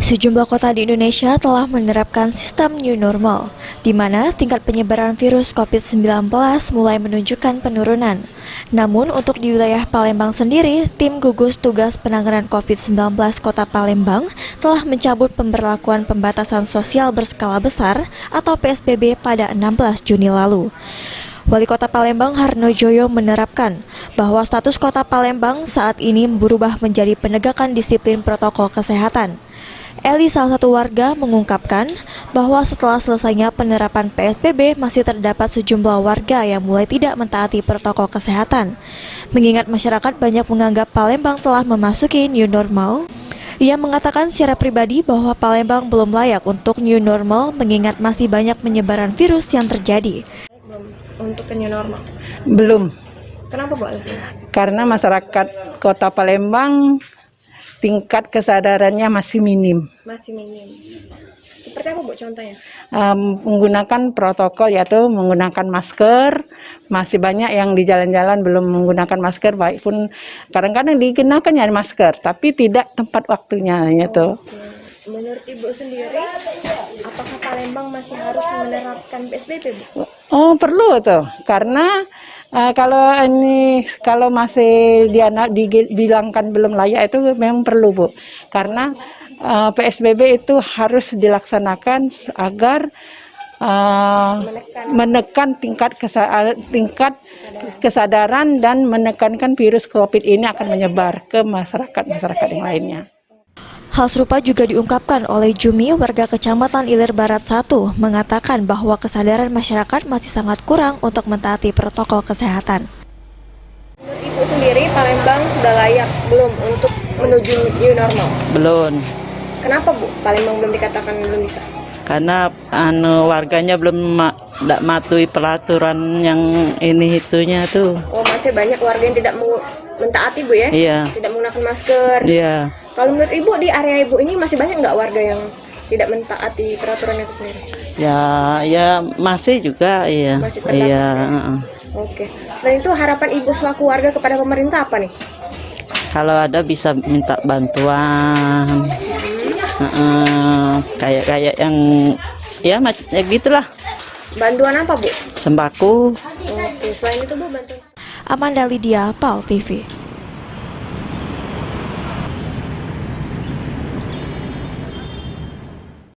Sejumlah kota di Indonesia telah menerapkan sistem new normal, di mana tingkat penyebaran virus COVID-19 mulai menunjukkan penurunan. Namun untuk di wilayah Palembang sendiri, tim gugus tugas penanganan COVID-19 Kota Palembang telah mencabut pemberlakuan pembatasan sosial berskala besar atau PSBB pada 16 Juni lalu. Wali Kota Palembang Harno Joyo menerapkan bahwa status Kota Palembang saat ini berubah menjadi penegakan disiplin protokol kesehatan. Eli, salah satu warga, mengungkapkan bahwa setelah selesainya penerapan PSBB masih terdapat sejumlah warga yang mulai tidak mentaati protokol kesehatan. Mengingat masyarakat banyak menganggap Palembang telah memasuki new normal, ia mengatakan secara pribadi bahwa Palembang belum layak untuk new normal mengingat masih banyak penyebaran virus yang terjadi. Untuk new normal? Belum. Kenapa, Bu? Karena masyarakat Kota Palembang tingkat kesadarannya masih minim. Masih minim. Seperti apa, Bu, contohnya? Menggunakan protokol, yaitu menggunakan masker. Masih banyak yang di jalan-jalan belum menggunakan masker, baik pun kadang-kadang dikenakan ya masker, tapi tidak tepat waktunya yaitu. Menurut Ibu sendiri, apakah Palembang masih harus menerapkan PSBB, Bu? Oh, perlu tuh, karena kalau masih dibilangkan belum layak itu memang perlu, Bu. Karena PSBB itu harus dilaksanakan agar menekan tingkat kesadaran dan menekankan virus COVID ini akan menyebar ke masyarakat yang lainnya. Hal serupa juga diungkapkan oleh Jumi, warga Kecamatan Ilir Barat 1, mengatakan bahwa kesadaran masyarakat masih sangat kurang untuk mentaati protokol kesehatan. Menurut Ibu sendiri, Palembang sudah layak belum untuk menuju new normal? Belum. Kenapa, Bu? Palembang belum dikatakan belum bisa? Karena warganya belum mematuhi peraturan yang ini itunya tuh. Oh, masih banyak warga yang tidak mentaati, Bu, ya? Iya. Tidak menggunakan masker. Iya. Kalau menurut Ibu, di area Ibu ini masih banyak nggak warga yang tidak mentaati peraturan itu sendiri? Ya masih juga, iya. Masih terdapat, iya. Ya? Oke. Selain itu, harapan Ibu selaku warga kepada pemerintah apa nih? Kalau ada bisa minta bantuan. Kayak yang ya gitulah. Bantuan apa, Bu? Sembako. Oke. Selain itu, Bu, bantuan. Amanda Lydia, PAL TV.